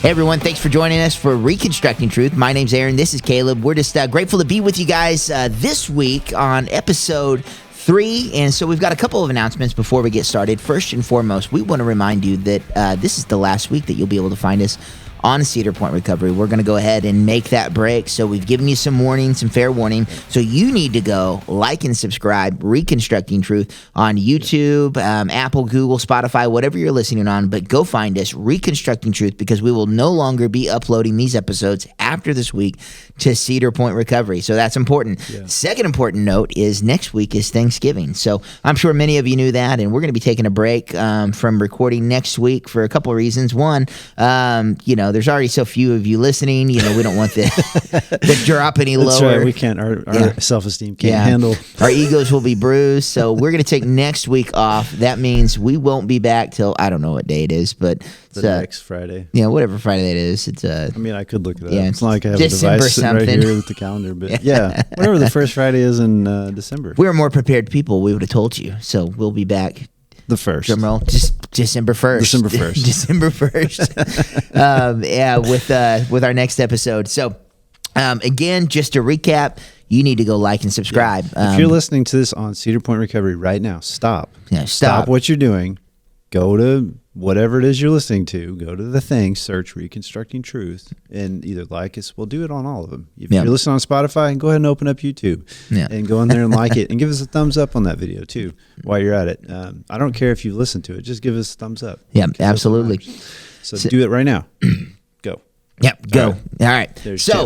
Hey everyone, thanks for joining us for Reconstructing Truth. My name's Aaron, this is Caleb. We're just grateful to be with you guys this week on episode 3. And so we've got a couple of announcements before we get started. First and foremost, we want to remind you that this is the last week that you'll be able to find us on Cedar Point Recovery. We're going to go ahead and make that break. So we've given you some warning, some fair warning. So you need to go like and subscribe Reconstructing Truth on YouTube, Apple, Google, Spotify, whatever you're listening on. But go find us, Reconstructing Truth, because we will no longer be uploading these episodes after this week to Cedar Point Recovery. So that's important. Yeah. Second important note is next week is Thanksgiving. So I'm sure many of you knew that, and we're going to be taking a break from recording next week for a couple of reasons. One, there's already so few of you listening. We don't want the drop any lower. That's right. We can't. Our self-esteem can't handle. Our egos will be bruised. So we're going to take next week off. That means we won't be back till, I don't know what day it is, but the next Friday. Yeah, whatever Friday that is. It's I can look it up. Yeah, it's not like I have December a device sitting right here with the calendar. But whatever the first Friday is in December. We're more prepared people. We would have told you. So we'll be back. The first. Drum roll. Just December 1st. December 1st. December 1st. With our next episode. So, again, just to recap, you need to go like and subscribe. If you're listening to this on Cedar Point Recovery right now, stop. Yeah, stop what you're doing. Go to whatever it is you're listening to. Go to the thing, search Reconstructing Truth, and either like us. We'll do it on all of them. If you're listening on Spotify, go ahead and open up YouTube and go in there and like it and give us a thumbs up on that video too while you're at it. I don't care if you listen to it. Just give us a thumbs up. Yeah, absolutely. So do it right now. Go. Yep, go. All right. So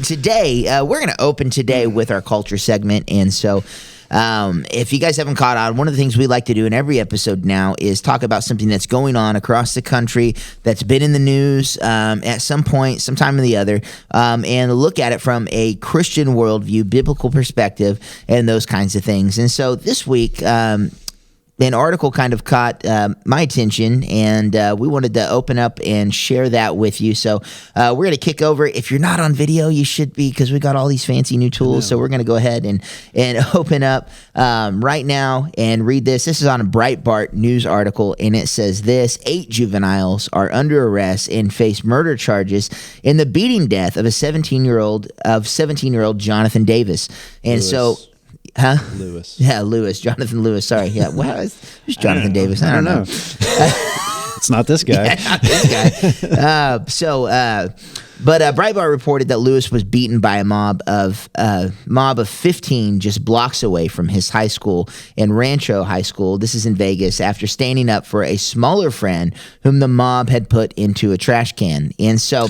today, we're going to open today with our culture segment. And so if you guys haven't caught on, one of the things we like to do in every episode now is talk about something that's going on across the country that's been in the news at some point, sometime or the other, and look at it from a Christian worldview, biblical perspective, and those kinds of things. And so this week, an article kind of caught my attention, and we wanted to open up and share that with you. So we're going to kick over. If you're not on video, you should be, because we got all these fancy new tools. So we're going to go ahead and open up right now and read this. This is on a Breitbart news article, and it says this: 8 juveniles are under arrest and face murder charges in the beating death of 17-year-old Jonathan Davis. And Lewis. Yeah, Lewis. Jonathan Lewis. Sorry. Yeah. Who's Jonathan Davis? I don't know. It's not this guy. Not this guy. But Breitbart reported that Lewis was beaten by a mob of 15 just blocks away from his high school in Rancho High School. This is in Vegas, after standing up for a smaller friend whom the mob had put into a trash can. And so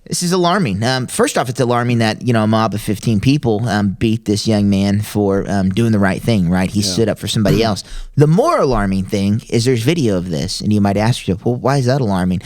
this is alarming. First off, it's alarming that, a mob of 15 people beat this young man for doing the right thing, right? He stood up for somebody else. The more alarming thing is there's video of this, and you might ask yourself, well, why is that alarming?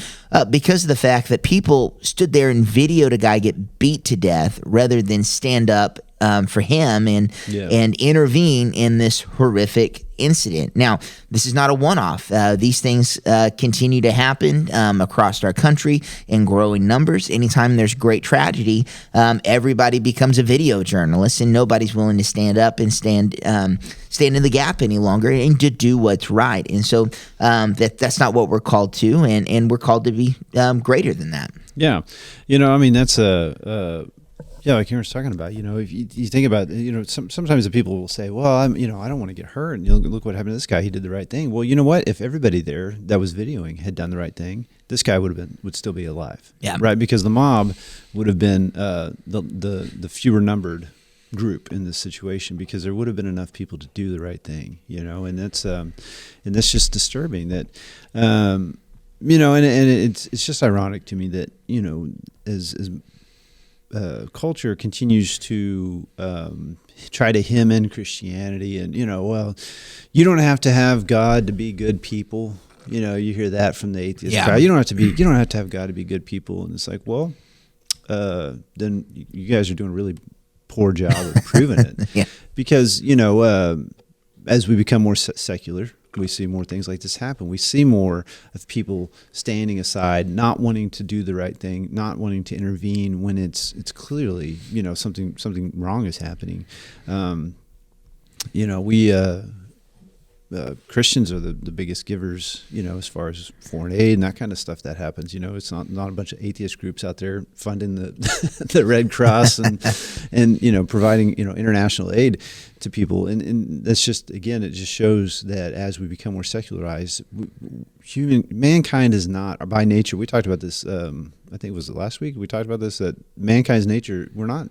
Because of the fact that people stood there and videoed a guy get beat to death rather than stand up for him and intervene in this horrific incident. Now, this is not a one-off. These things continue to happen across our country in growing numbers. Anytime there's great tragedy, everybody becomes a video journalist, and nobody's willing to stand up and stand in the gap any longer and to do what's right. And so that's not what we're called to, and we're called to be greater than that. Yeah. That's like you were talking about, if you think about, sometimes the people will say, well, I don't want to get hurt. And look what happened to this guy. He did the right thing. Well, you know what? If everybody there that was videoing had done the right thing, this guy would still be alive. Yeah. Right. Because the mob would have been the fewer numbered group in this situation, because there would have been enough people to do the right thing, and that's just disturbing that, and it's just ironic to me that, as culture continues to try to hem in Christianity, and you don't have to have God to be good people. You hear that from the atheist crowd. You don't have to have God to be good people, and it's like, well, then you guys are doing a really poor job of proving it. Because as we become more secular, we see more things like this happen. We see more of people standing aside, not wanting to do the right thing, not wanting to intervene when it's clearly, something wrong is happening. Christians are the biggest givers, as far as foreign aid and that kind of stuff that happens. It's not a bunch of atheist groups out there funding the the Red Cross and providing international aid to people. And that's just, again, it just shows that as we become more secularized, mankind is not by nature. We talked about this. I think it was last week. We talked about this, that mankind's nature, we're not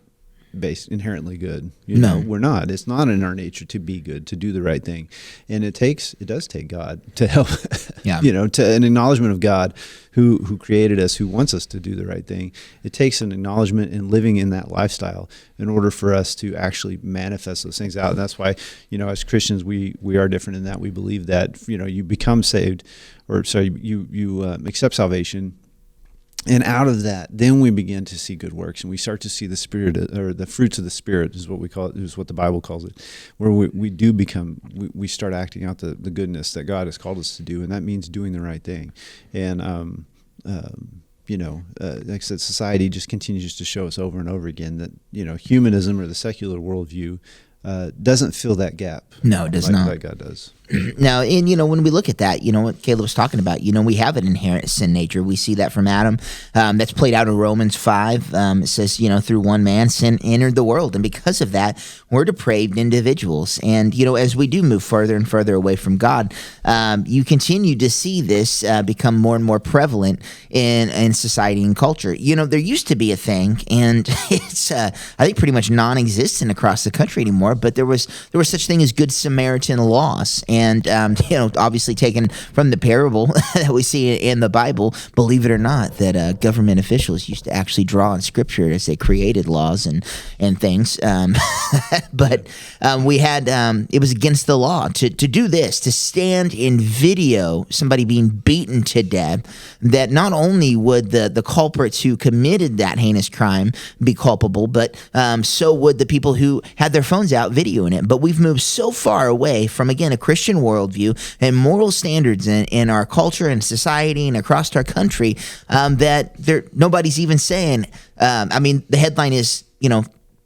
inherently good. We're not. It's not in our nature to be good, to do the right thing, and it does take God to help. To an acknowledgement of God, who created us, who wants us to do the right thing. It takes an acknowledgement and living in that lifestyle in order for us to actually manifest those things out. And that's why, as Christians, we are different in that we believe that you become saved, you accept salvation. And out of that, then we begin to see good works, and we start to see the Spirit, or the fruits of the Spirit, is what we call it, is what the Bible calls it, where we start acting out the goodness that God has called us to do, and that means doing the right thing. And like I said, society just continues to show us over and over again that humanism, or the secular worldview, doesn't fill that gap. No, it does not. Like God does. Now, and when we look at that, what Caleb was talking about, we have an inherent sin nature. We see that from Adam. That's played out in Romans 5. It says, through one man, sin entered the world. And because of that, we're depraved individuals. And, as we do move further and further away from God, you continue to see this become more and more prevalent in society and culture. There used to be a thing, and it's, I think, pretty much non-existent across the country anymore, but there was such thing as Good Samaritan laws. And, obviously taken from the parable that we see in the Bible, believe it or not, that government officials used to actually draw on Scripture as they created laws and things. But we had, it was against the law to do this, to stand in video somebody being beaten to death, that not only would the culprits who committed that heinous crime be culpable, but so would the people who had their phones out videoing it. But we've moved so far away from, again, a Christian worldview and moral standards in our culture and society and across our country that nobody's even saying. The headline is,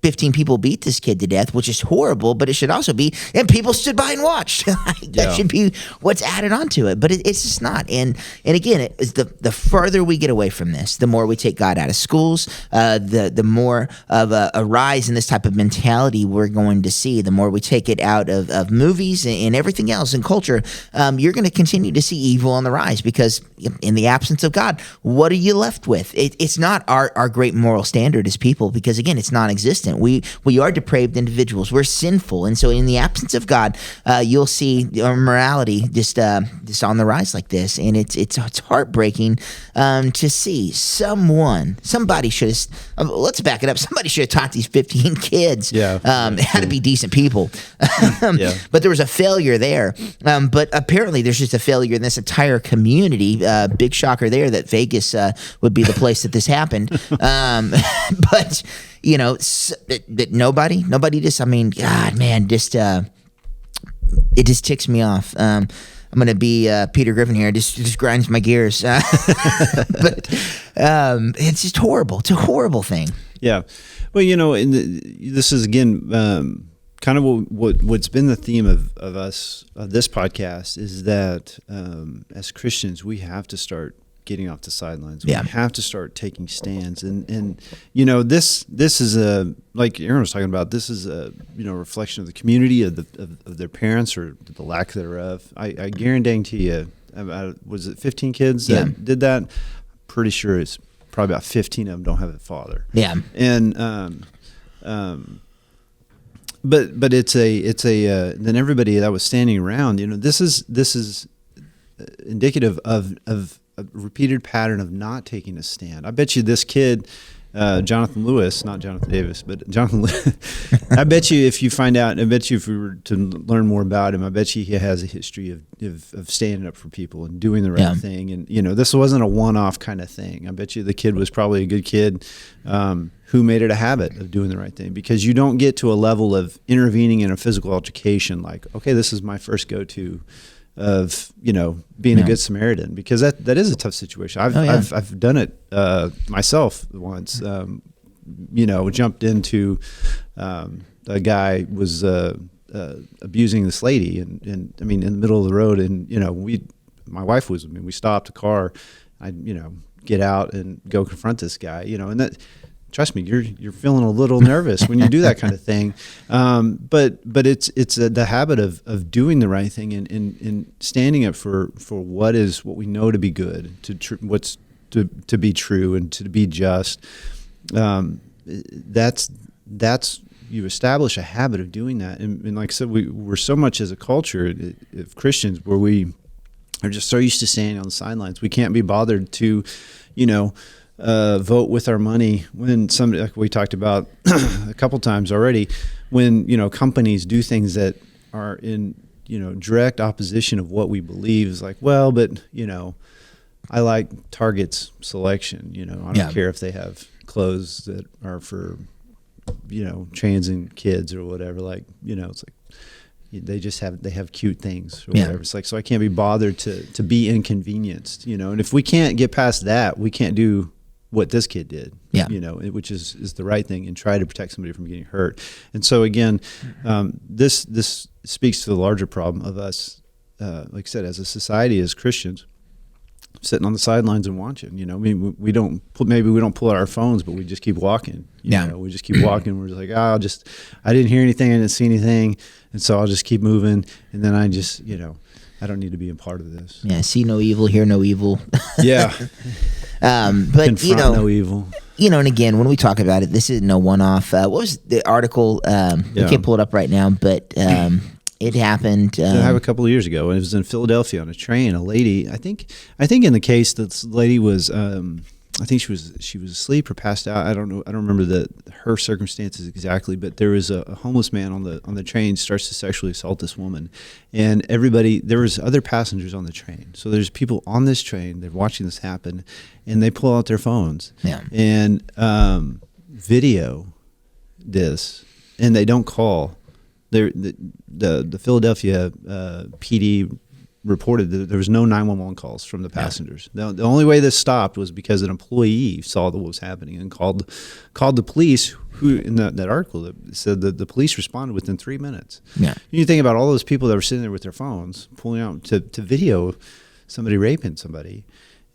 15 people beat this kid to death, which is horrible, but it should also be, and people stood by and watched. That should be what's added onto it, but it's just not. And again, it's the further we get away from this, the more we take God out of schools, the more of a rise in this type of mentality we're going to see. The more we take it out of movies and everything else in culture, you're going to continue to see evil on the rise, because in the absence of God, what are you left with? It's not our great moral standard as people, because again, it's non-existent. We are depraved individuals. We're sinful, and so in the absence of God, you'll see our morality just on the rise like this, and it's heartbreaking to see. Somebody should have. Let's back it up. Somebody should have taught these 15 kids how to be decent people. But there was a failure there. But apparently, there's just a failure in this entire community. Big shocker there that Vegas would be the place that this happened. But that nobody just, God, man, just, it just ticks me off. I'm going to be Peter Griffin here. It just grinds my gears. But it's just horrible. It's a horrible thing. Yeah. Well, this is, again, kind of what's been the theme of this podcast is that as Christians, we have to start getting off the sidelines. We have to start taking stands, and this is a, like Aaron was talking about, this is a reflection of the community, of their parents, or the lack thereof. I guarantee you, was it 15 kids that did that? Pretty sure it's probably about 15 of them don't have a father. Yeah, and but it's a then everybody that was standing around, this is indicative of a repeated pattern of not taking a stand. I bet you this kid, Jonathan Lewis, not Jonathan Davis, but Jonathan Lewis, I bet you if you if we were to learn more about him, I bet you he has a history of standing up for people and doing the right thing. And, this wasn't a one-off kind of thing. I bet you the kid was probably a good kid who made it a habit of doing the right thing, because you don't get to a level of intervening in a physical altercation like, okay, this is my first go-to of being a good Samaritan, because that is a tough situation. I've done it myself once. Jumped into a guy was abusing this lady, and I mean in the middle of the road, and my wife was. I mean, we stopped the car. I get out and go confront this guy. And that. Trust me, you're feeling a little nervous when you do that kind of thing, but it's the habit of doing the right thing and standing up for what we know to be good, what's to be true and to be just. That's you establish a habit of doing that, and like I said, we're so much as a culture of Christians where we are just so used to standing on the sidelines. We can't be bothered to, vote with our money when somebody, like we talked about a couple times already, when companies do things that are in direct opposition of what we believe. Is like, well, but I like Target's selection. I don't care if they have clothes that are for trans and kids or whatever. Like it's like they have cute things or whatever. It's like, so I can't be bothered to be inconvenienced. And if we can't get past that, we can't do what this kid did, which is the right thing, and try to protect somebody from getting hurt. And so again, this speaks to the larger problem of us, like I said, as a society, as Christians, sitting on the sidelines and watching. We don't pull out our phones, but we just keep walking. We just keep walking. We're just like, I didn't hear anything, I didn't see anything, and so I'll just keep moving. And then I just, I don't need to be a part of this. Yeah, see no evil, hear no evil. Yeah. But confront no evil. And again, when we talk about it, this is no one-off. What was the article? We can't pull it up right now, but it happened. It happened a couple of years ago, and it was in Philadelphia on a train. A lady, I think in the case, this lady was, I think she was asleep or passed out. I don't know. I don't remember her circumstances exactly, but there was a homeless man on the train starts to sexually assault this woman, and there was other passengers on the train. So there's people on this train. They're watching this happen, and they pull out their phones and video this, and they don't call. The Philadelphia PD reported that there was no 911 calls from the passengers. The only way this stopped was because an employee saw what was happening and called the police, who in that article that said that the police responded within 3 minutes. Yeah. You think about all those people that were sitting there with their phones pulling out to video somebody raping somebody,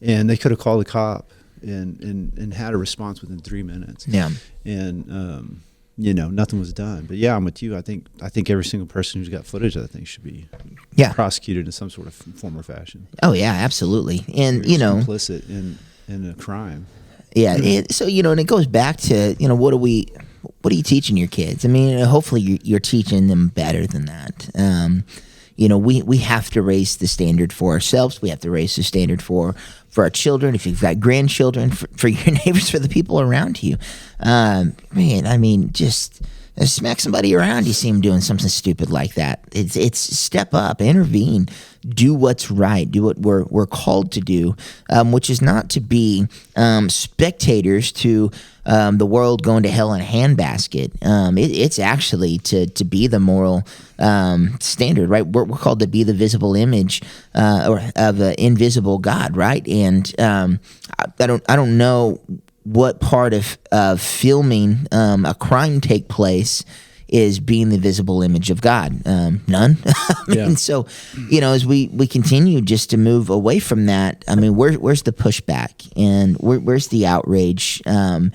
and they could have called a cop and had a response within 3 minutes. Yeah. And nothing was done. But I'm with you. I think every single person who's got footage of that thing should be prosecuted in some sort of form or fashion. Oh yeah, absolutely. And complicit in a crime. Yeah. So and it goes back to what are you teaching your kids? I mean, hopefully you're teaching them better than that. We have to raise the standard for ourselves. We have to raise the standard for our children. If you've got grandchildren, for your neighbors, for the people around you. Just smack somebody around. You see them doing something stupid like that. It's step up, intervene, do what's right, do what we're called to do, which is not to be spectators to the world going to hell in a handbasket. It's actually to be the moral standard, right? We're called to be the visible image or of an invisible God, right? And I don't know what part of filming a crime take place is being the visible image of God. None. So, as we continue just to move away from that, where's the pushback and where's the outrage on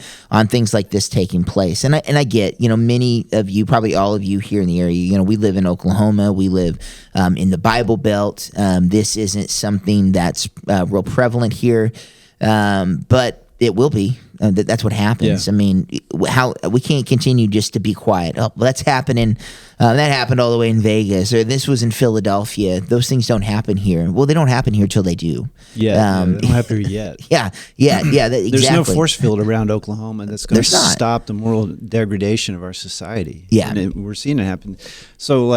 things like this taking place? And I get, many of you, probably all of you here in the area, we live in Oklahoma, we live in the Bible Belt. This isn't something that's real prevalent here, but it will be. That's what happens. Yeah. How we can't continue just to be quiet. Oh, well, that's happening. That happened all the way in Vegas, or this was in Philadelphia. Those things don't happen here. Well, they don't happen here till they do. Yeah, they don't happen here yet. Yeah. Exactly. There's no force field around Oklahoma that's going to stop the moral degradation of our society. Yeah, and we're seeing it happen. So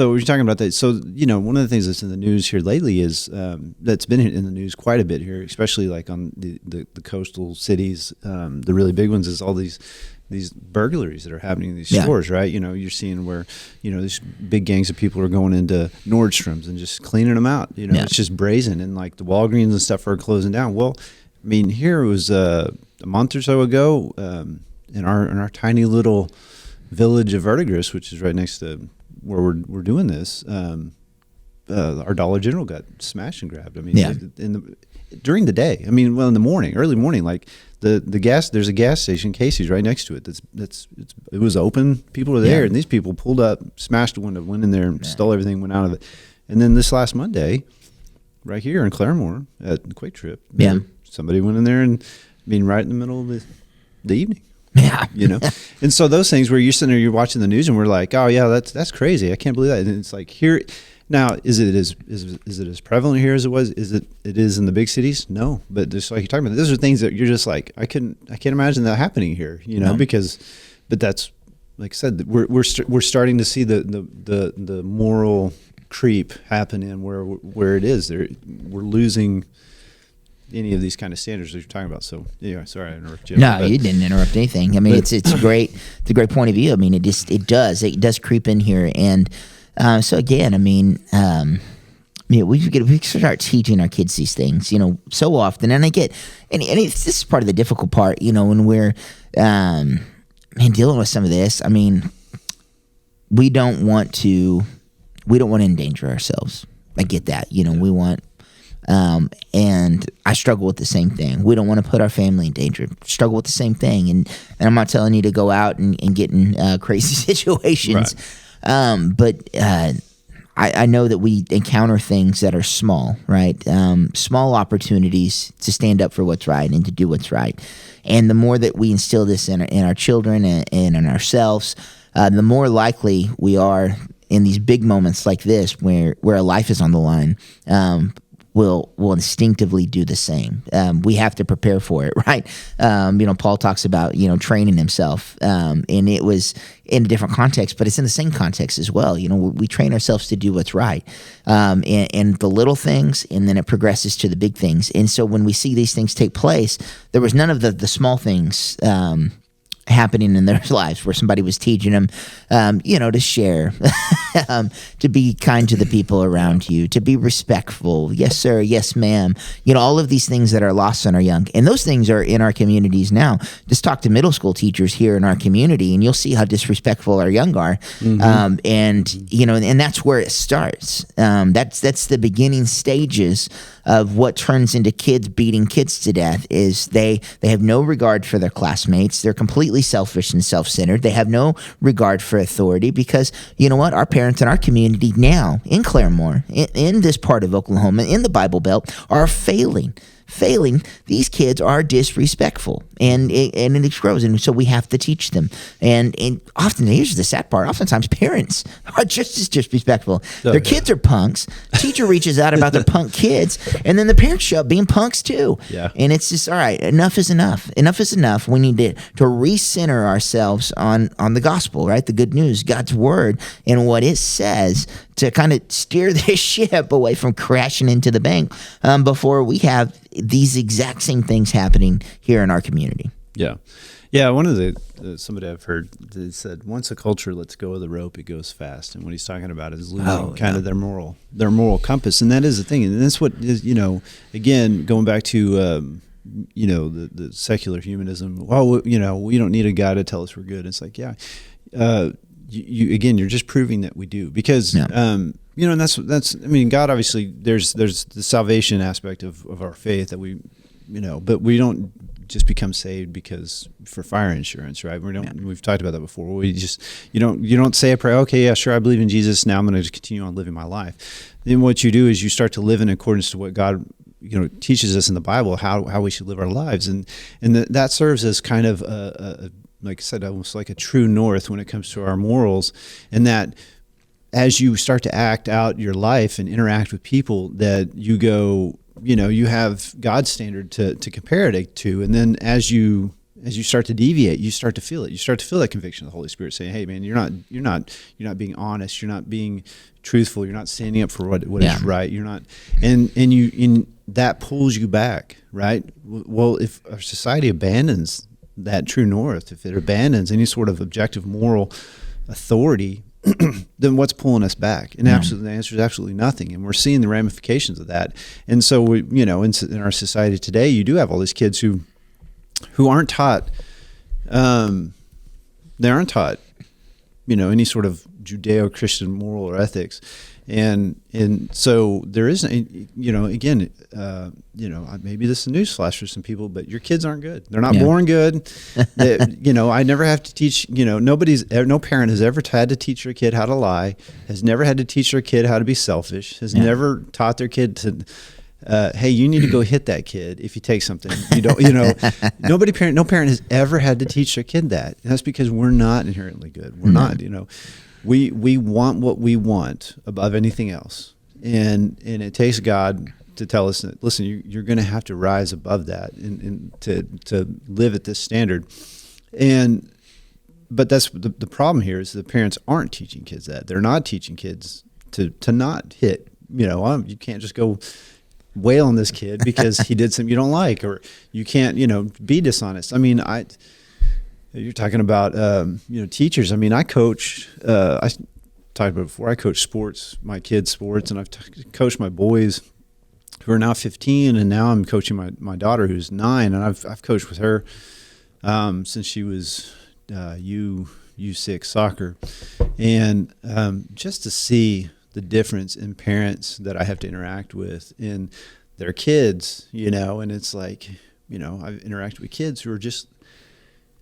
we're talking about that. So, one of the things that's in the news here lately is that's been in the news quite a bit here, especially like on the coastal cities. The really big ones is all these burglaries that are happening in these stores, right? You're seeing where, these big gangs of people are going into Nordstrom's and just cleaning them out. It's just brazen, and like the Walgreens and stuff are closing down. Well, here it was a month or so ago in our tiny little village of Verdigris, which is right next to where we're doing this, our Dollar General got smashed and grabbed. I mean, during the day. I mean, well, in the morning, early morning, like the gas. There's a gas station, Casey's, right next to it. It was open. People were there, and these people pulled up, smashed the window, went in there, and stole everything, went out of it. And then this last Monday, right here in Claremore at the Quake Trip, somebody went in there and, right in the middle of the evening. Yeah. And so those things where you're sitting there, you're watching the news, and we're like, oh yeah, that's crazy. I can't believe that. And it's like here. Now, is it as prevalent here as it was? It is in the big cities? No, but just like you're talking about, those are things that you're just like, I can't imagine that happening here, but that's, like I said, we're starting to see the moral creep happen in where it is. We're losing any of these kind of standards that you're talking about. So yeah, sorry I interrupted you. No, you didn't interrupt anything. I mean, it's a great point of view. I mean, it does creep in here. And so again, I mean, we start teaching our kids these things, so often. And this is part of the difficult part, when we're, dealing with some of this. I mean, we don't want to endanger ourselves. I get that, we want, and I struggle with the same thing. We don't want to put our family in danger. Struggle with the same thing. And I'm not telling you to go out and get in crazy situations. Right. But I know that we encounter things that are small, right? Small opportunities to stand up for what's right and to do what's right. And the more that we instill this in our children and in ourselves, the more likely we are in these big moments like this where a life is on the line, will instinctively do the same. We have to prepare for it, right? Paul talks about, training himself, and it was in a different context, but it's in the same context as well. We train ourselves to do what's right, and the little things, and then it progresses to the big things. And so when we see these things take place, there was none of the small things happening in their lives where somebody was teaching them, to share, to be kind to the people around you, to be respectful. Yes, sir. Yes, ma'am. All of these things that are lost on our young. And those things are in our communities now. Just talk to middle school teachers here in our community and you'll see how disrespectful our young are. Mm-hmm. And that's where it starts. That's the beginning stages of what turns into kids beating kids to death. Is they have no regard for their classmates. They're completely selfish and self-centered. They have no regard for authority because, you know what? Our parents in our community now, in Claremore, in this part of Oklahoma, in the Bible Belt, are failing. These kids are disrespectful, and it grows, and so we have to teach them. And often, here's the sad part: oftentimes parents are just as disrespectful. Their kids are punks. Teacher reaches out about their punk kids, and then the parents show up being punks too. Yeah. And it's just, all right, enough is enough. Enough is enough. We need to recenter ourselves on the gospel, right? The good news, God's word, and what it says, to kind of steer this ship away from crashing into the bank before we have these exact same things happening here in our community. Yeah. Yeah, one of the somebody I've heard that said, once a culture lets go of the rope, it goes fast. And what he's talking about is losing of their moral compass. And that is the thing. And that's what is, again, going back to, the secular humanism. Well, we don't need a guy to tell us we're good. It's like, you're just proving that we do, because, and that's, God, obviously there's the salvation aspect of our faith that we, but we don't just become saved because for fire insurance, right? We've talked about that before. We just, you don't say a prayer. Okay, yeah, sure, I believe in Jesus. Now I'm going to continue on living my life. Then what you do is you start to live in accordance to what God, teaches us in the Bible, how we should live our lives. And that serves as kind of like I said, almost like a true north when it comes to our morals. And that as you start to act out your life and interact with people, that you go, you have God's standard to compare it to. And then as you start to deviate, you start to feel it. You start to feel that conviction of the Holy Spirit saying, "Hey, man, you're not being honest. You're not being truthful. You're not standing up for what is right. You're not," and that pulls you back, right? Well, if our society abandons that true north, if it abandons any sort of objective moral authority, then what's pulling us back? And absolutely, the answer is absolutely nothing. And we're seeing the ramifications of that. And so we, in our society today, you do have all these kids who aren't taught, they aren't taught any sort of Judeo-Christian moral or ethics. And so there isn't, again, maybe this is a newsflash for some people, but your kids aren't good. They're not born good. I never have to teach, no parent has ever had to teach their kid how to lie, has never had to teach their kid how to be selfish, has never taught their kid to, hey, you need to go hit that kid if you take something. You don't, no parent has ever had to teach their kid that. And that's because we're not inherently good. We're not, we want what we want above anything else. And it takes God to tell us that, listen, you're going to have to rise above that and to live at this standard. But that's the problem here is the parents aren't teaching kids that. They're not teaching kids to not hit, you can't just go wail on this kid because he did something you don't like, or you can't, be dishonest. I mean, you're talking about, teachers. I mean, I coach, I talked about before, I coach sports, my kids' sports, and I've coached my boys who are now 15, and now I'm coaching my daughter who's 9, and I've coached with her since she was U6 soccer. And just to see the difference in parents that I have to interact with in their kids, and it's like, I've interacted with kids who are just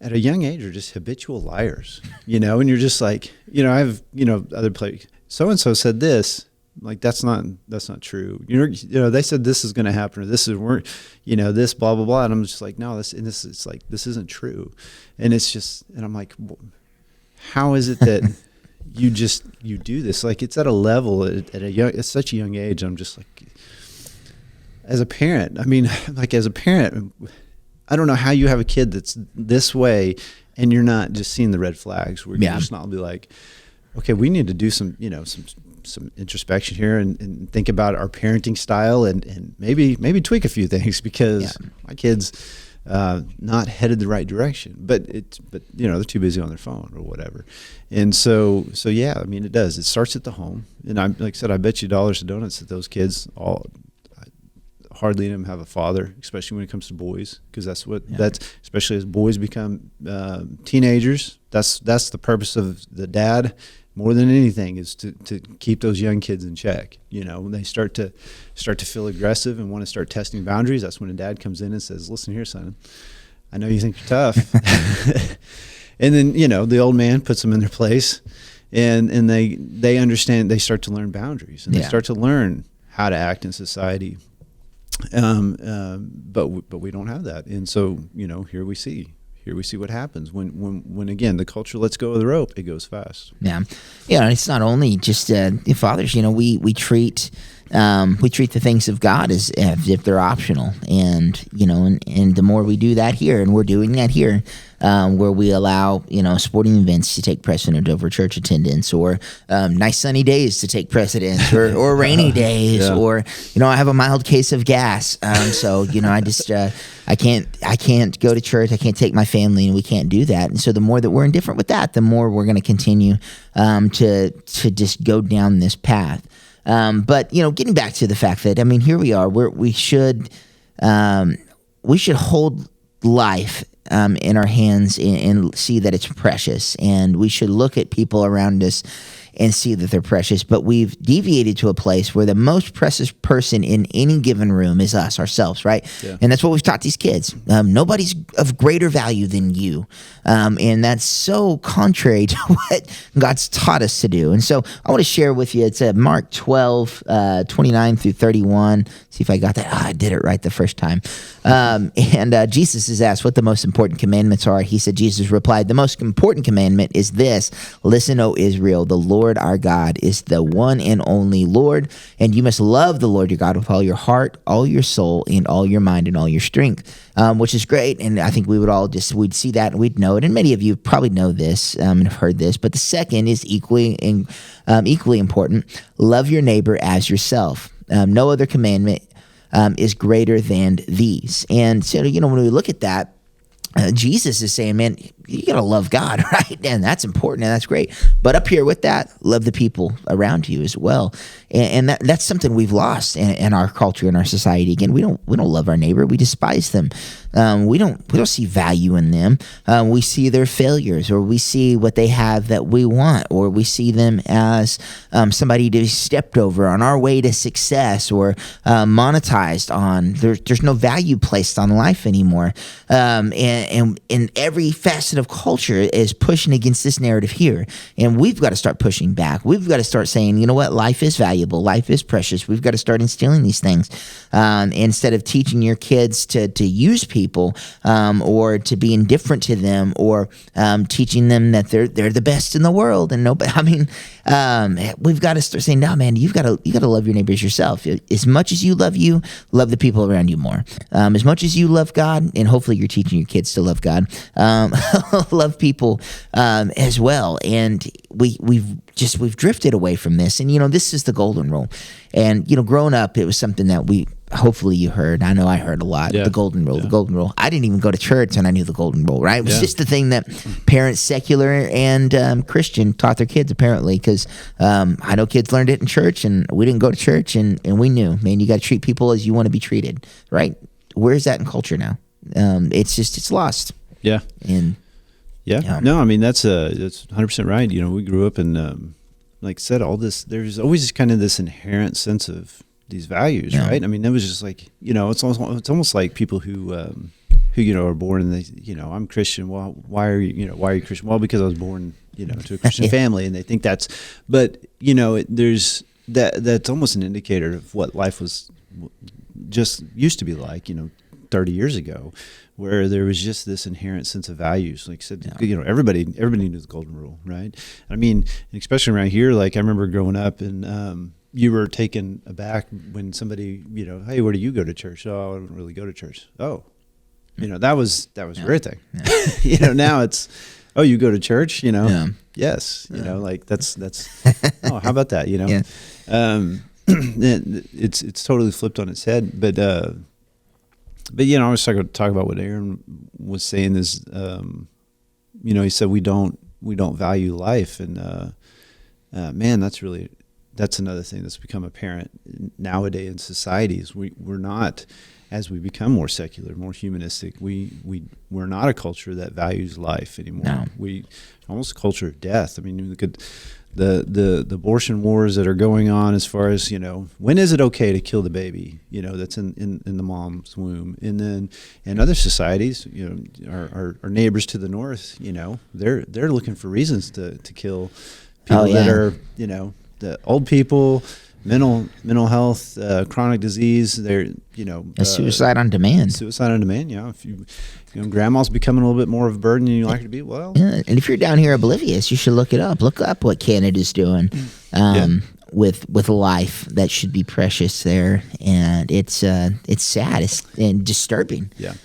at a young age are just habitual liars, and you're just like, I have, other players, so-and-so said this, like, that's not true. They said this is going to happen, or this blah, blah, blah. And I'm just like, no, this isn't true. And it's just, and I'm like, how is it that you do this? Like, it's at a level at such a young age. I'm just like, as a parent, I don't know how you have a kid that's this way and you're not just seeing the red flags where you're just not be like, okay, we need to do some introspection here and think about our parenting style and maybe tweak a few things because my kid's not headed the right direction, but they're too busy on their phone or whatever. And so yeah, I mean, it does. It starts at the home. And like I said, I bet you dollars to donuts that those kids hardly any of them have a father, especially when it comes to boys, because that's especially as boys become teenagers, that's the purpose of the dad more than anything is to keep those young kids in check. When they start to feel aggressive and want to start testing boundaries, that's when a dad comes in and says, listen here, son, I know you think you're tough. And then, the old man puts them in their place and they understand, they start to learn boundaries and they start to learn how to act in society. But we don't have that. And so, here we see what happens when again, the culture lets go of the rope, it goes fast. Yeah. And it's not only just fathers, we treat the things of God as if they're optional. And the more we do that here, and we're doing that here, where we allow, sporting events to take precedent over church attendance, or nice sunny days to take precedence, or rainy days, or, I have a mild case of gas. So, I just, I can't go to church. I can't take my family, and we can't do that. And so the more that we're indifferent with that, the more we're going to continue to just go down this path. But getting back to the fact that, here we are, we should hold life in our hands and see that it's precious, and we should look at people around us and see that they're precious. But we've deviated to a place where the most precious person in any given room is us, ourselves, right? Yeah. And that's what we've taught these kids. Nobody's of greater value than you. And that's so contrary to what God's taught us to do. And so I want to share with you, it's Mark 12, 29 through 31. See if I got that. I did it right the first time. And Jesus is asked what the most important commandments are. He said, Jesus replied, the most important commandment is this: listen, O Israel, the Lord our God is the one and only Lord, and you must love the Lord your God with all your heart, all your soul, and all your mind, and all your strength, which is great. And I think we'd see that and we'd know it. And many of you probably know this and have heard this, but the second is equally important. Love your neighbor as yourself. No other commandment is greater than these. And so, when we look at that, Jesus is saying, man, you got to love God, right? And that's important and that's great. But up here with that, love the people around you as well. And that's something we've lost in our culture, in our society. Again, we don't love our neighbor. We despise them. We don't see value in them. We see their failures, or we see what they have that we want, or we see them as somebody to be stepped over on our way to success, or monetized on. There's no value placed on life anymore. And every facet of culture is pushing against this narrative here. And we've got to start pushing back. We've got to start saying, you know what, life is valuable. Life is precious. We've got to start instilling these things. Instead of teaching your kids to use people, or to be indifferent to them, or teaching them that they're the best in the world and nobody. I mean, we've got to start saying, no, man, you got to love your neighbors yourself. As much as you, love the people around you more. As much as you love God, and hopefully you're teaching your kids to love God, love people as well. And we've drifted away from this. And this is the golden rule. And growing up, it was something that hopefully you heard. I know I heard a lot. The golden rule. The golden rule. I didn't even go to church, and I knew the golden rule. Right? It was just the thing that parents, secular and Christian, taught their kids, apparently. Because I know kids learned it in church, and we didn't go to church, and we knew, man, you got to treat people as you want to be treated. Right? Where's that in culture now? It's lost. Yeah. And no, I mean that's 100% right. We grew up in, like I said, all this. There's always kind of this inherent sense of these values, right? I mean, it was just like it's almost like people who are born and they I'm Christian. Well, why are you Christian? Well, because I was born to a Christian family, and they think that's. But there's that's almost an indicator of what life was just used to be like 30 years ago, where there was just this inherent sense of values. Like I said, everybody knew the golden rule, right? I mean, especially around here, like I remember growing up, and you were taken aback when somebody, hey, where do you go to church? Oh, I don't really go to church. Oh, that was a weird thing. Yeah. Now it's, oh, you go to church, yes, like that's, oh, how about that? It's totally flipped on its head, but I was talking about what Aaron was saying is, he said we don't value life, and man, that's another thing that's become apparent nowadays in societies. We're not, as we become more secular, more humanistic. We're not a culture that values life anymore. No. We almost a culture of death. I mean, you look at the abortion wars that are going on, as far as when is it okay to kill the baby that's in the mom's womb, and then in other societies, our neighbors to the north, they're looking for reasons to kill people that are the old people, mental health, chronic disease. They're suicide on demand. Suicide on demand. If grandma's becoming a little bit more of a burden than you like her to be. Well, and if you're down here oblivious, you should look it up. Look up what Canada's doing with life that should be precious there, and it's sad and disturbing. Yeah.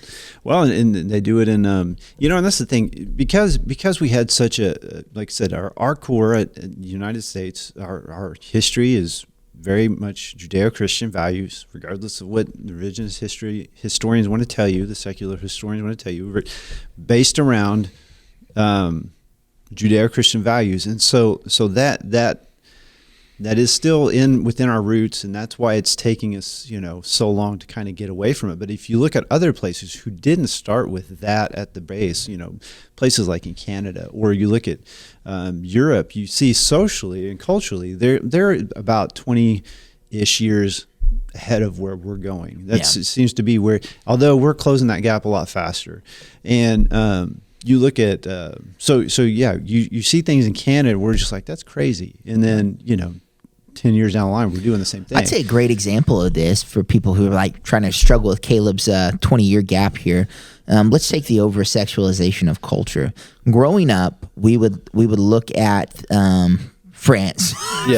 Well, and they do it in, and that's the thing, because we had such a, like I said, our core at the United States, our history is very much Judeo-Christian values, regardless of what the revisionist historians want to tell you, the secular historians want to tell you, based around Judeo-Christian values. And so that is still within our roots, and that's why it's taking us, so long to kind of get away from it. But if you look at other places who didn't start with that at the base, places like in Canada, or you look at Europe, you see socially and culturally, they're about 20-ish years ahead of where we're going. It seems to be where, although we're closing that gap a lot faster. And you look at, you see things in Canada, we're just like, that's crazy. And then, 10 years down the line, we're doing the same thing. I'd say a great example of this for people who are like trying to struggle with Caleb's 20-year gap here. Let's take the over-sexualization of culture. Growing up, we would look at France,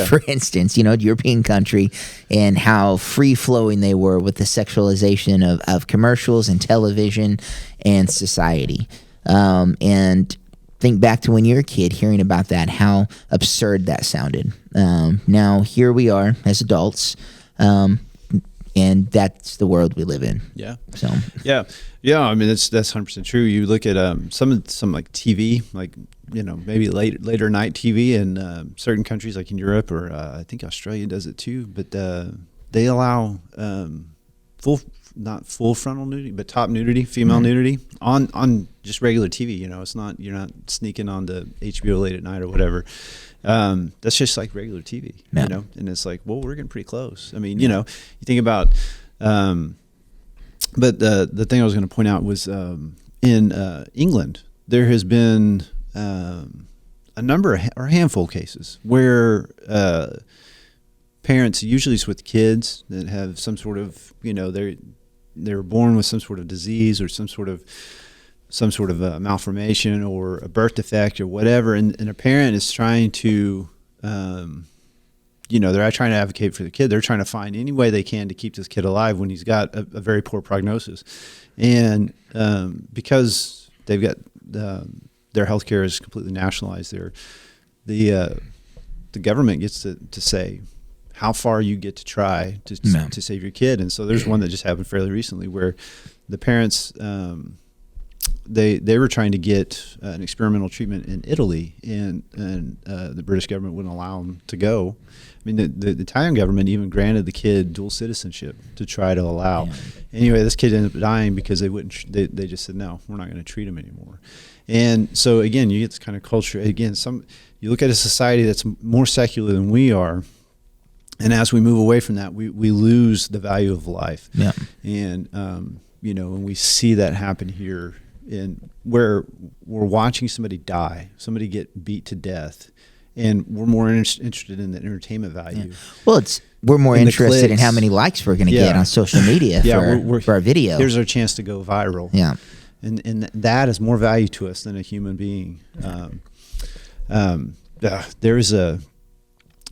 for instance, European country, and how free-flowing they were with the sexualization of commercials and television and society. And think back to when you were a kid, hearing about that, how absurd that sounded. Now here we are as adults, And that's the world we live in. Yeah. So Yeah. I mean, that's 100% true. You look at some like TV, like maybe later night TV in certain countries, like in Europe or I think Australia does it too. But they allow not full frontal nudity, but top nudity, female nudity on just regular TV. It's not, you're not sneaking on the HBO late at night or whatever. That's just like regular TV, and it's like, well, we're getting pretty close. I mean, you think about, but the thing I was going to point out was in England, there has been a number or a handful of cases where parents, usually it's with kids that have some sort of, they're born with some sort of disease or some sort of malformation or a birth defect or whatever, and a parent is trying to, they're trying to advocate for the kid. They're trying to find any way they can to keep this kid alive when he's got a very poor prognosis, and because they've got their healthcare is completely nationalized, the government gets to say how far you get to try to save your kid. And so there's one that just happened fairly recently where the parents, they were trying to get an experimental treatment in Italy, and the British government wouldn't allow them to go. I mean, the Italian government even granted the kid dual citizenship to try to allow. Yeah. Anyway, this kid ended up dying because they wouldn't. They just said, no, we're not going to treat him anymore. And so again, you get this kind of culture. Again, you look at a society that's more secular than we are. And as we move away from that, we lose the value of life. Yeah. And, when we see that happen here, where we're watching somebody die, somebody get beat to death, and we're more interested in the entertainment value. Yeah. Well, we're more interested in how many likes we're going to get on social media for our video. Here's our chance to go viral. Yeah. And that is more value to us than a human being.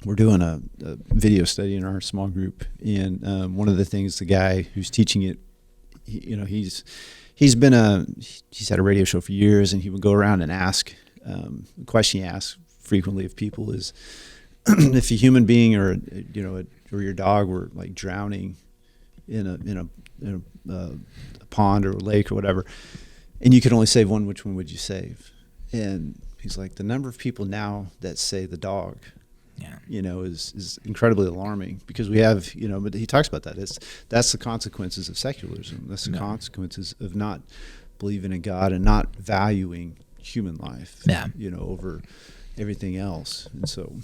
We're doing a video study in our small group, and one of the things the guy who's teaching it, he's had a radio show for years, and he would go around and ask, the question he asks frequently of people is, if a human being or your dog were like drowning in a pond or a lake or whatever, and you could only save one, which one would you save? And he's like, the number of people now that say the dog. Yeah. Is incredibly alarming, because we have, but he talks about that. That's the consequences of secularism. That's the consequences of not believing in God and not valuing human life, over everything else. And so,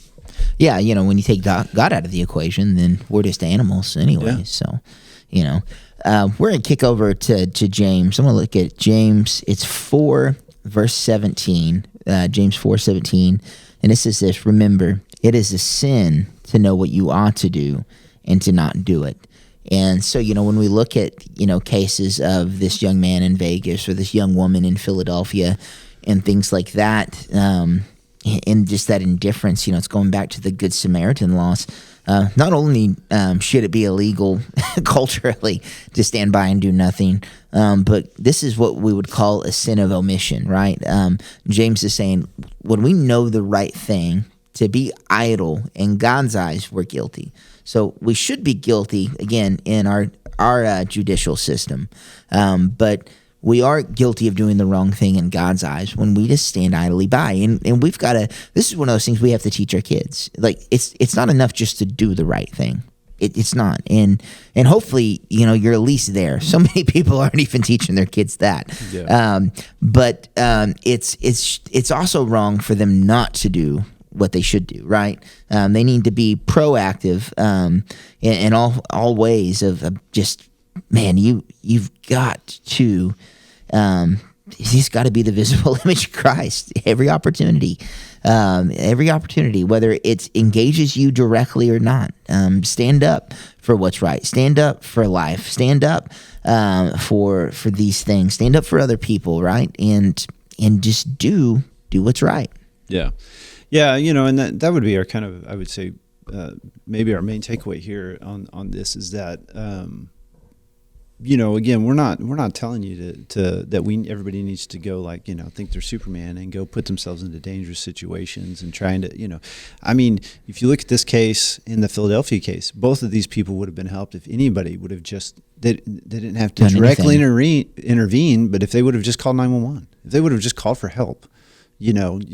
when you take God out of the equation, then we're just animals anyway. Yeah. So, we're going to kick over to James. I'm going to look at James. It's 4 verse 17, James 4:17. And it says this: remember, it is a sin to know what you ought to do and to not do it. And so, when we look at, cases of this young man in Vegas or this young woman in Philadelphia and things like that, and just that indifference, it's going back to the Good Samaritan laws. Not only should it be illegal culturally to stand by and do nothing, but this is what we would call a sin of omission, right? James is saying, when we know the right thing, to be idle, in God's eyes, we're guilty. So we should be guilty, again, in our judicial system. But we are guilty of doing the wrong thing in God's eyes when we just stand idly by. And we've got to, this is one of those things we have to teach our kids. Like, it's not enough just to do the right thing. It's not. And hopefully, you're at least there. So many people aren't even teaching their kids that. Yeah. But it's also wrong for them not to do what they should do, right? They need to be proactive in all ways of just, man, you've got to, he's got to be the visible image of Christ every opportunity, whether it engages you directly or not. Stand up for what's right. Stand up for life. Stand up for these things. Stand up for other people, right? And just do what's right. Yeah. Yeah, and that would be our kind of, I would say, maybe our main takeaway here on this is that again, we're not telling you to that everybody needs to go like, think they're Superman and go put themselves into dangerous situations and trying to, I mean, if you look at this case in the Philadelphia case, both of these people would have been helped if anybody would have just, they didn't have to directly intervene, but if they would have just called 911, if they would have just called for help. You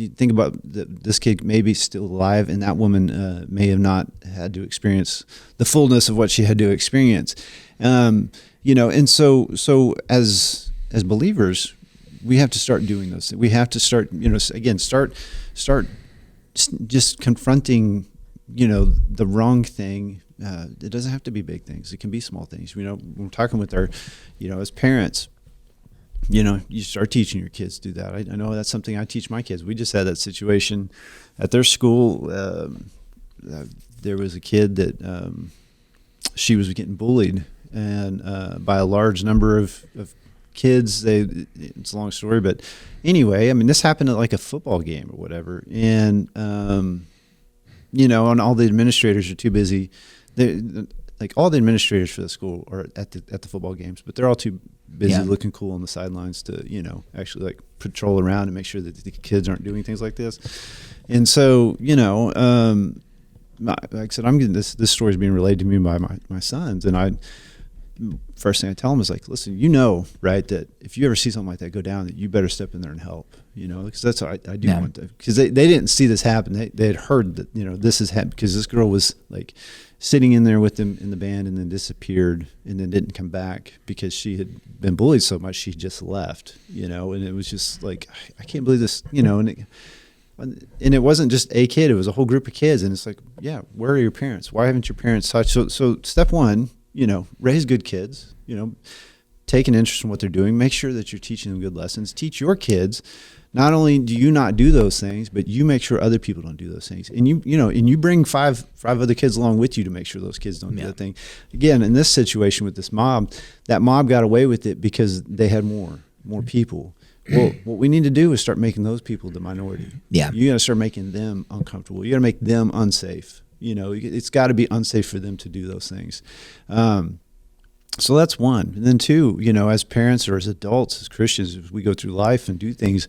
think about this kid may be still alive, and that woman may have not had to experience the fullness of what she had to experience. And so as believers, we have to start doing those things. We have to start, again, start just confronting, the wrong thing. It doesn't have to be big things. It can be small things. When we're talking with our, as parents, you start teaching your kids to do that. I know that's something I teach my kids. We just had that situation at their school. There was a kid that she was getting bullied, and by a large number of kids. It's a long story, but anyway, I mean, this happened at like a football game or whatever, and and all the administrators are too busy. Like all the administrators for the school are at the football games, but they're all too busy looking cool on the sidelines to, actually like patrol around and make sure that the kids aren't doing things like this. And so, like I said, I'm getting this story is being relayed to me by my sons. And first thing I tell them is like, listen, right, that if you ever see something like that go down, that you better step in there and help, because that's what I do want to, because they didn't see this happen. They had heard that, this has happened, because this girl was like sitting in there with them in the band and then disappeared and then didn't come back because she had been bullied so much she just left, and it was just like, I can't believe this, and it wasn't just a kid, it was a whole group of kids. And it's like, yeah, where are your parents? Why haven't your parents touched? So step one, raise good kids, take an interest in what they're doing, make sure that you're teaching them good lessons, teach your kids. Not only do you not do those things, but you make sure other people don't do those things. And you bring five other kids along with you to make sure those kids don't do that thing. Again, in this situation with this mob, that mob got away with it because they had more people. Well, what we need to do is start making those people the minority. Yeah. You got to start making them uncomfortable. You got to make them unsafe. It's got to be unsafe for them to do those things. So that's one. And then two, as parents or as adults, as Christians, as we go through life and do things,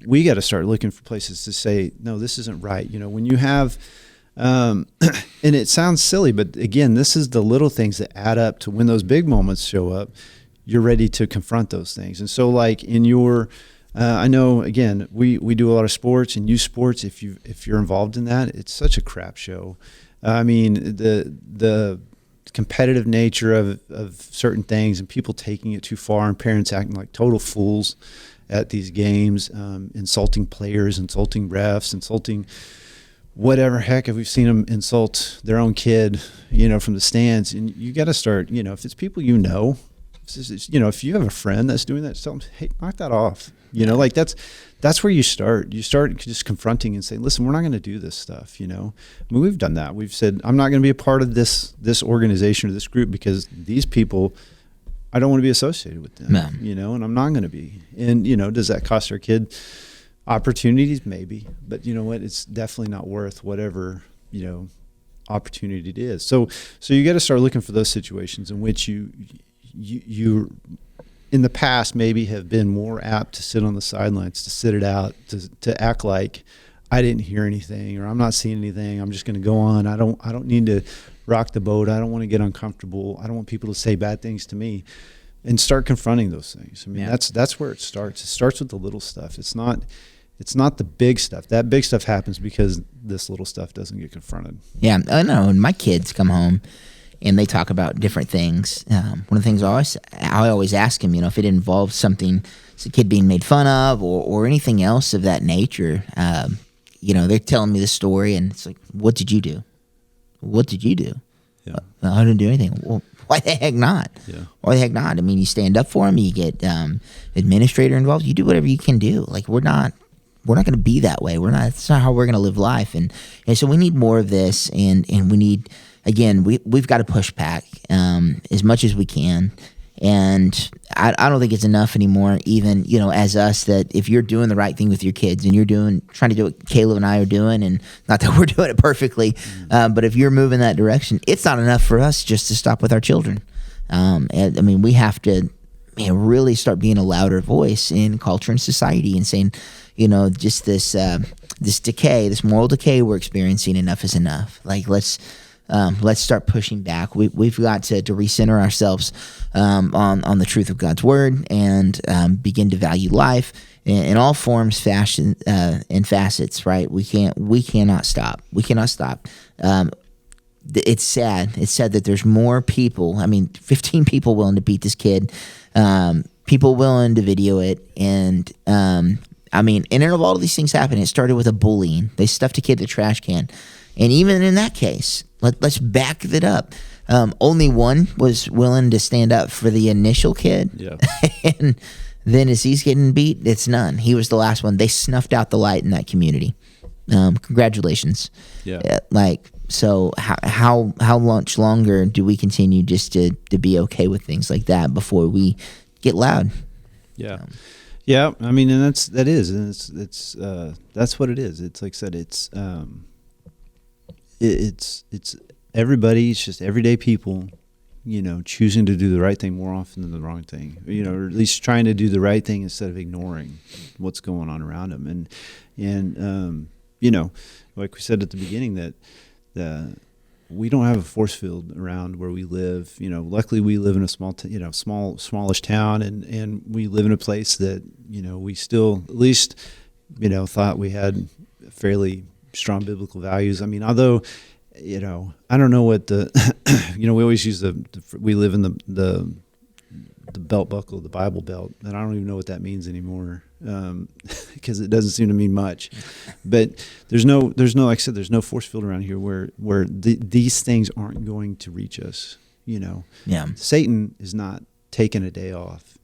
we got to start looking for places to say, no, this isn't right. When you have, and it sounds silly, but again, this is the little things that add up to when those big moments show up, you're ready to confront those things. And so like in your, I know, again, we do a lot of sports and youth sports. If you're involved in that, it's such a crap show. I mean, the competitive nature of certain things and people taking it too far and parents acting like total fools at these games, insulting players, insulting refs, insulting whatever. Heck, we've seen them insult their own kid, from the stands. And you got to start, if it's people if you have a friend that's doing that, tell them, hey, knock that off. Like that's where you start. You start just confronting and saying, listen, we're not going to do this stuff. I mean, we've done that. We've said, I'm not going to be a part of this organization or this group because these people, I don't want to be associated with them, and I'm not going to be. And, does that cost our kid opportunities? Maybe. But you know what? It's definitely not worth whatever, opportunity it is. So you got to start looking for those situations in which you in the past maybe have been more apt to sit on the sidelines, to sit it out, to act like I didn't hear anything or I'm not seeing anything. I'm just going to go on. I don't need to rock the boat. I don't want to get uncomfortable. I don't want people to say bad things to me, and start confronting those things. I mean, that's where it starts. It starts with the little stuff. It's not the big stuff. That big stuff happens because this little stuff doesn't get confronted. Yeah, I know. When my kids come home and they talk about different things, one of the things I always ask them, if it involves something, it's a kid being made fun of or anything else of that nature, they're telling me the story and it's like, what did you do? What did you do? Yeah. I didn't do anything. Well, why the heck not? Yeah. Why the heck not? I mean, you stand up for them, you get administrator involved, you do whatever you can do. Like we're not going to be that way. That's not how we're going to live life. And so we need more of this, and we need, again, we've got to push back as much as we can. And I don't think it's enough anymore, even, as us, that if you're doing the right thing with your kids and you're trying to do what Caleb and I are doing, and not that we're doing it perfectly, but if you're moving that direction, it's not enough for us just to stop with our children. And, I mean, we have to really start being a louder voice in culture and society and saying, just this decay, this moral decay we're experiencing, enough is enough. Like, let's start pushing back. We've got to recenter ourselves on the truth of God's word and begin to value life in all forms, fashion, and facets. Right? We cannot stop. We cannot stop. It's sad. It's sad that there's more people. 15 people willing to beat this kid. People willing to video it, and and of all of these things happening, it started with a bullying. They stuffed a kid in the trash can. And even in that case, let's back it up. Only one was willing to stand up for the initial kid. Yeah. And then as he's getting beat, it's none. He was the last one. They snuffed out the light in that community. Congratulations. Yeah. So how much longer do we continue just to be okay with things like that before we get loud? Yeah. Yeah, and that's what it is. It's like I said, it's everybody. It's just everyday people, choosing to do the right thing more often than the wrong thing, or at least trying to do the right thing instead of ignoring what's going on around them. And like we said at the beginning, that we don't have a force field around where we live. Luckily we live in a smallish town, and we live in a place that, we still at least, thought we had fairly strong biblical values. Although, I don't know what we always use we live in the belt buckle, the Bible belt, and I don't even know what that means anymore, because it doesn't seem to mean much. But there's no, like I said, there's no force field around here where these things aren't going to reach us. Yeah. Satan is not taking a day off,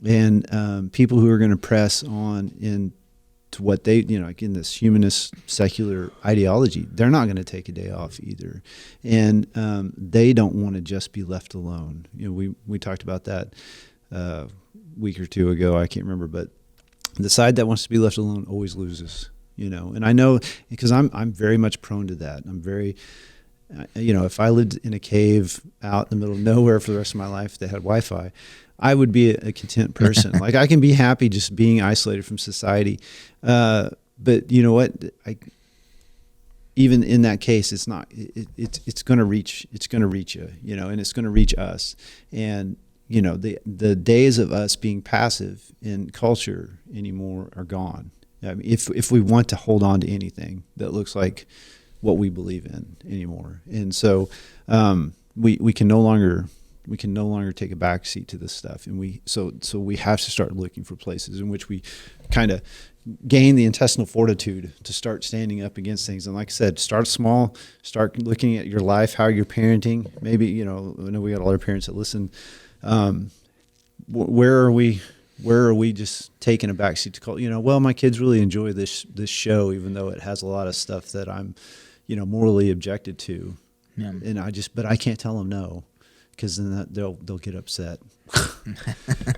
and people who are going to press on into what they, like in this humanist secular ideology, they're not going to take a day off either, and they don't want to just be left alone. We talked about that a week or two ago. I can't remember, but the side that wants to be left alone always loses. And I know, because I'm very much prone to that. I'm very, if I lived in a cave out in the middle of nowhere for the rest of my life that had Wi-Fi, I would be a content person. Like, I can be happy just being isolated from society. But you know what? Even in that case, it's not. It's going to reach. It's going to reach you. And it's going to reach us. And the days of us being passive in culture anymore are gone. If we want to hold on to anything that looks like what we believe in anymore, and so we can no longer take a back seat to this stuff, and so we have to start looking for places in which we kind of gain the intestinal fortitude to start standing up against things. And like I said, start small, start looking at your life, how you're parenting. Maybe, I know we got a lot of parents that listen. Where are we just taking a backseat to call, well, my kids really enjoy this show, even though it has a lot of stuff that I'm, morally objected to. Yeah. And but I can't tell them no, because then they'll get upset.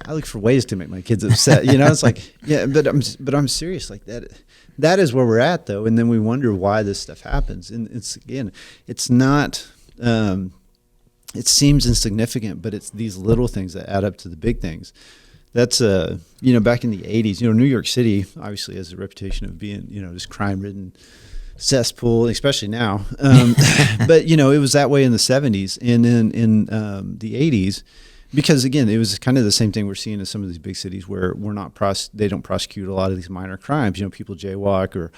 I look for ways to make my kids upset. It's like, yeah, but I'm serious. Like that is where we're at, though. And then we wonder why this stuff happens. And it's not, it seems insignificant, but it's these little things that add up to the big things. That's, back in the 80s, New York City obviously has a reputation of being, this crime-ridden cesspool, especially now. But, it was that way in the 70s. And then in the 80s, because, again, it was kind of the same thing we're seeing in some of these big cities where they don't prosecute a lot of these minor crimes. People jaywalk or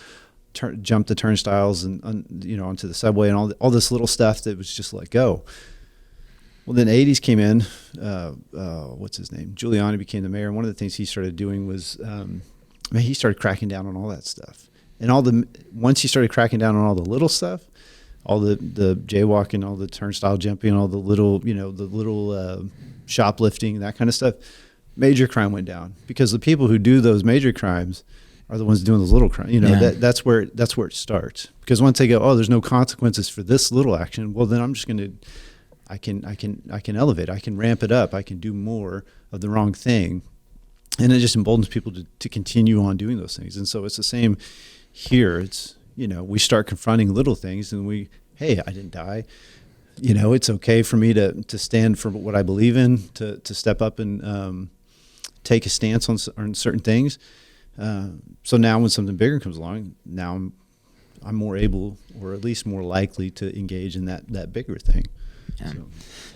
jump the turnstiles and onto the subway and all this little stuff that was just let go. Well, then the 80s came in. What's his name? Giuliani became the mayor. And one of the things he started doing was he started cracking down on all that stuff. And once he started cracking down on all the little stuff, all the jaywalking, all the turnstile jumping, all the little, shoplifting, that kind of stuff, major crime went down, because the people who do those major crimes are the ones doing those little crimes. That's where it starts. Because once they go, oh, there's no consequences for this little action, well, then I'm just going to, I can elevate, I can ramp it up, I can do more of the wrong thing. And it just emboldens people to continue on doing those things. And so it's the same here. It's, we start confronting little things, and hey, I didn't die. it's okay for me to stand for what I believe in, to step up and take a stance on certain things. So now when something bigger comes along, now I'm more able, or at least more likely, to engage in that bigger thing. Yeah,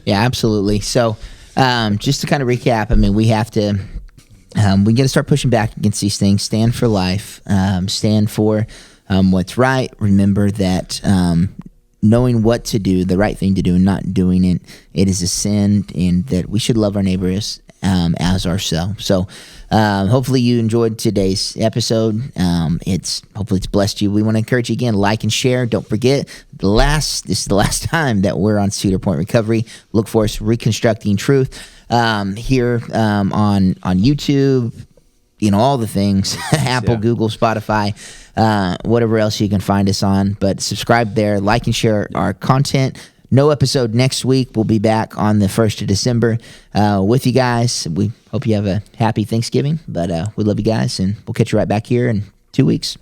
yeah, absolutely. So just to kind of recap, I mean, we have to we got to start pushing back against these things. Stand for life. Stand for what's right. Remember that knowing what to do, the right thing to do, and not doing it, it is a sin, and that we should love our neighbors as ourselves. So hopefully you enjoyed today's episode. Hopefully it's blessed you. We want to encourage you again, like and share. Don't forget, this is the last time that we're on Cedar Point Recovery. Look for us, Reconstructing Truth, here on YouTube, all the things, Apple, Yeah. Google, Spotify, whatever else you can find us on. But subscribe there, like and share our content. No episode next week. We'll be back on the 1st of December with you guys. We hope you have a happy Thanksgiving, but we love you guys, and we'll catch you right back here in 2 weeks.